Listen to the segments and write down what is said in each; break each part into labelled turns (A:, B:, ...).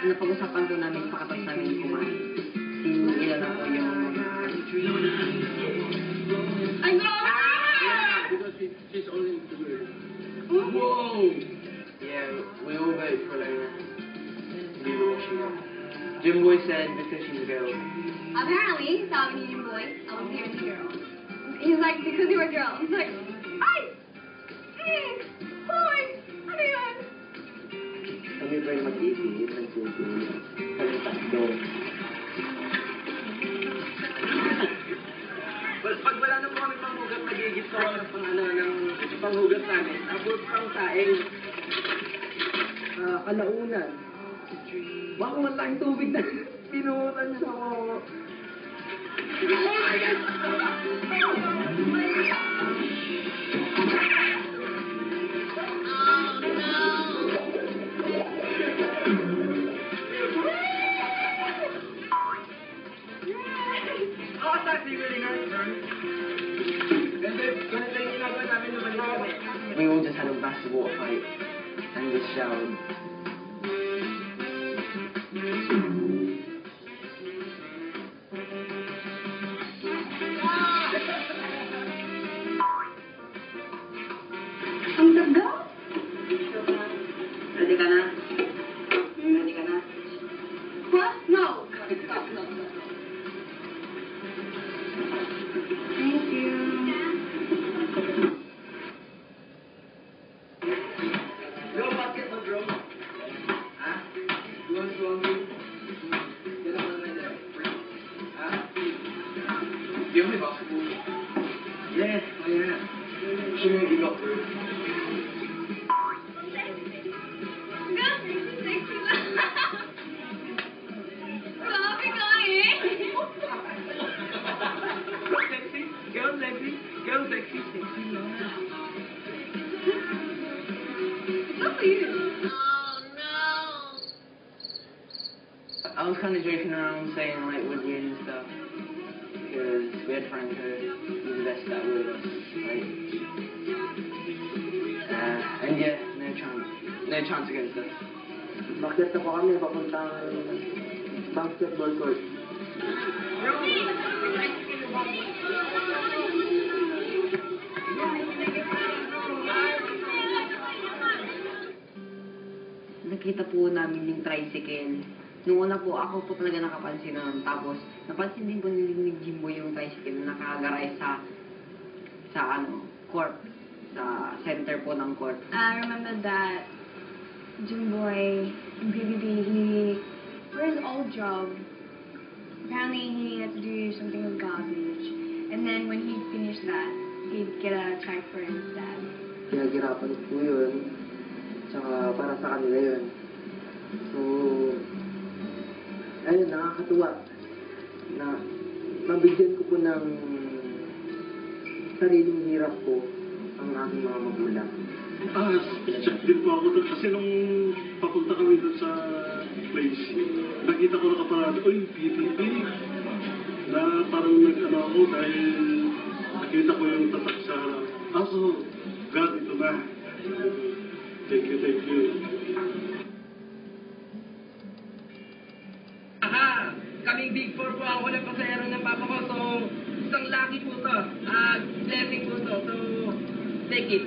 A: Napag-usapan po namin pakatapos namin kumain. Ilan na po yung...
B: Ay, grabe!
C: Because she's only into the...
B: Whoa!
C: Yeah, we all vote for Lona. Leave her what she got. Jimboy said because she's a girl.
B: Apparently, sabi ni Jimboy, I was the only girl. He's like, because you were a girl. He's like, ay! Hoy! Ano yun?
A: Kami pa yung mag-iisip, nagsusulit. Kami tatlo.
C: Well, pag wala na po kami panghugas, nagigit po kami ng panghugas namin. Tapos pang saing.
A: Kalaunan. Baka man tayong tubig na pinuhutan sa ako.
C: That's actually really nice, man. Ganito yung ginagawa namin naman kami.
A: We all just had a massive water fight and just showered.
B: Ang daga?
A: Ready ka na? Ready ka na?
B: What? No. Stop, no. Thank you.
C: Yo, basketball, bro. Huh? You want to get on right there? Huh? Do you play basketball? Yeah, oh yeah. Show me what you got, bro.
B: Sexy lang. Grabe ka eh.
C: Sexy, girl sexy, girl sexy, sexy lang.
B: It's not for you.
C: I was kind of joking around saying like we'd win and stuff because we had Franco, he's the best that with us, right? And yeah, no chance against us.
A: Bakit na po kami papuntang basketball court? Nakita po namin yung tricycle. Noong una po, ako po talaga nakapansin nun. Tapos, napansin din po ni Jimbo yung tricycle na nakagaray sa court. Sa center po ng court.
B: I remember that Jimboy in PBB, for his old job, apparently he had to do something with garbage. And then when he finished that, he'd get a check for his dad.
A: Pinaghirapan ko po yun. Tsaka para sa kanila yun. So, ayun, nakakatuwa na mabigyan ko po ng sariling hirap ko ang aking mga magulang.
D: Check din po ako doon kasi nung papunta kami doon sa place, nakita ko nakaparado, oy, PPP. Na parang nag-ano ako dahil nakita ko yung tatak sa harap. God, ito na. Thank you, thank you.
C: Aha! Kaming Big Four po ako ng pasahero ng papa ko, so isang lucky po to. Blessing po to, so take it.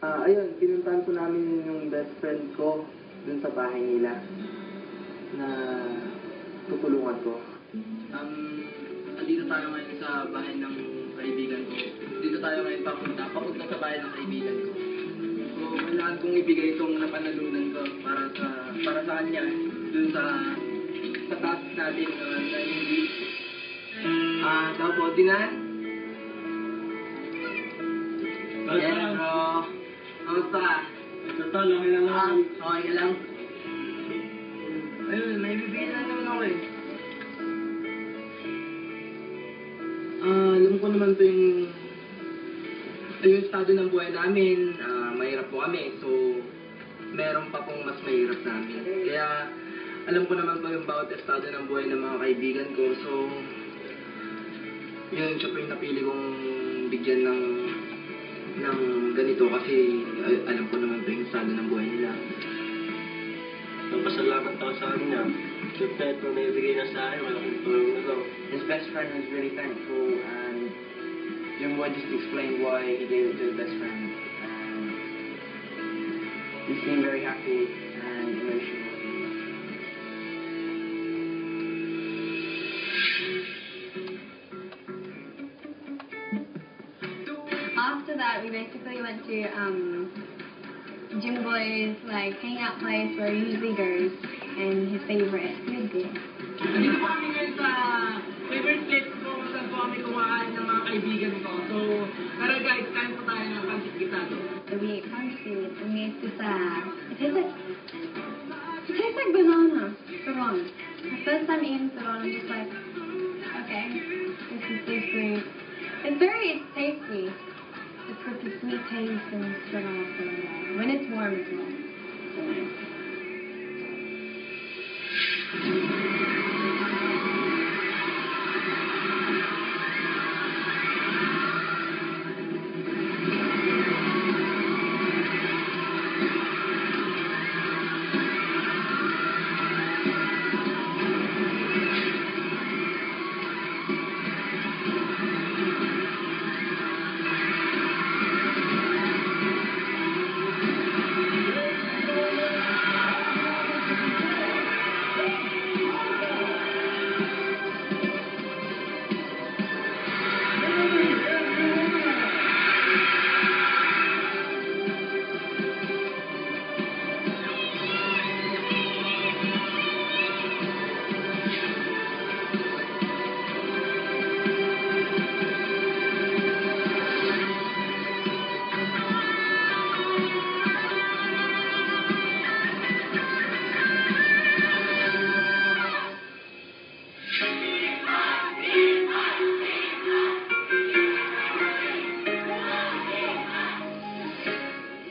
A: Ayun, pinuntahan po namin yung best friend ko dun sa bahay nila na tutulungan ko.
C: Andito tayo ngayon sa bahay ng kaibigan ko. Dito tayo ngayon papunta sa bahay ng kaibigan ko. So, kailangan kong ibigay itong napanalunan ko para sa kanya dun sa task natin na hindi. Ikaw po, Dinan? Yes, bro. Kamusta ka?
D: Ito tal, okay lang naman.
C: Okay ka lang? Ayun, may bibigyan na naman ako eh. naman po yung estado ng buhay namin, mahirap po kami. So, meron pa pong mas mahirap namin. Kaya, alam ko naman po yung bawat estado ng buhay ng mga kaibigan ko. So, yun, siya po yung napili kong bigyan ng ganito kasi alam ko naman po yung estado ng buhay nila.
D: Pasalamat ako sa kanya. Siyempre, ito may ibigay na sa akin, malaking tulong na to.
A: His best friend was really thankful, and Jimboy just explained why he gave it to his best friend. And he seemed very happy and emotional.
B: After that, we basically went to Jimboy's like hangout place where he usually goes, and his favorite food there.
C: Dito po kami ngayon sa favorite place ko kung saan po kami kumakain ng mga kaibigan ko. So, tara guys, kain po tayo ng pancit gitado.
B: So we ate pancit, and we ate this it tastes like banana. Saron. The first time eating saron, I'm just like, okay, this is so sweet. It's tasty. It's got the sweet taste and saron. When it's warm, it's warm. So nice.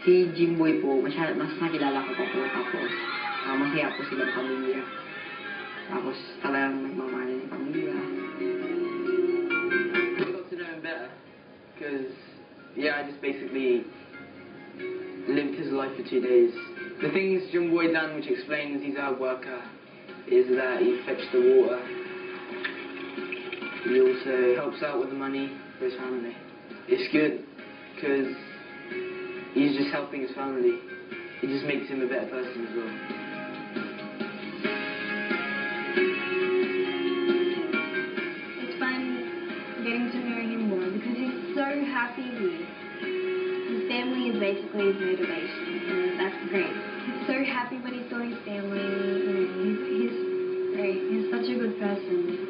A: Si Jimboy po, mas nakilala ko pa po. Tapos, masaya po silang pamilya. Tapos, talagang nagmamahal ng pamilya.
C: I got to know him better. Because, yeah, I just basically lived his life for 2 days. The things Jimboy done, which explains he's our worker, is that he fetched the water. He also helps out with the money for his family. It's good, because he's just helping his family. It just makes him a better person as well.
B: It's fun getting to know him more because he's so happy here. His family is basically his motivation, and that's great. He's so happy when he saw his family. You know, he's great. He's such a good person.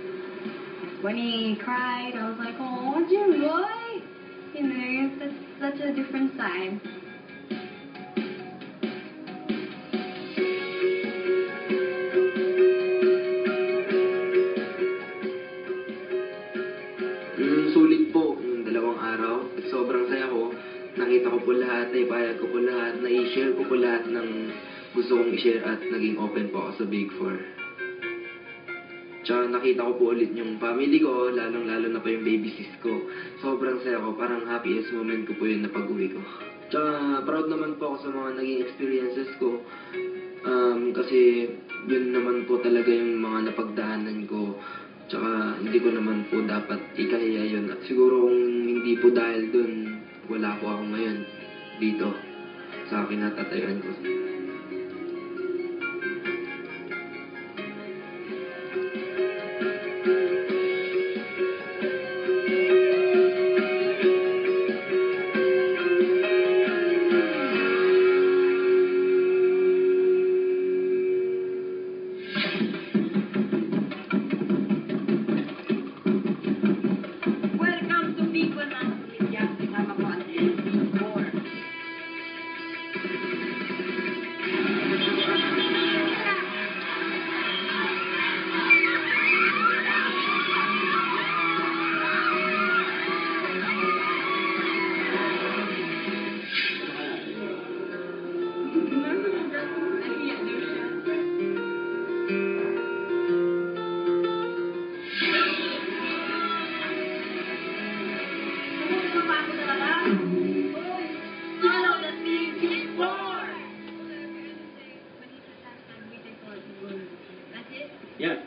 B: When he cried, I was like, "Oh, Jimboy!" You know, that's such a different side.
C: Sulit po yung 2 araw. At sobrang saya ko. Nakita ko po lahat, naipayag ko po lahat, na-share ko po lahat ng gusto kong i-share at naging open po ako sa Big 4. Tsaka nakita ko po ulit yung family ko, lalong-lalo na pa yung baby sis ko. Sobrang saya ko, parang happiest moment ko po yun na pag-uwi ko. Tsaka proud naman po ako sa mga naging experiences ko. Kasi yun naman po talaga yung mga napagdaanan ko. Tsaka hindi ko naman po dapat ikahiya yun. At siguro kung hindi po dahil dun, wala po ako ngayon dito sa kinatatayuan ko.
A: Welcome to Bicol, mga kapatid. Kasama ko ang Big 4.
E: Yan.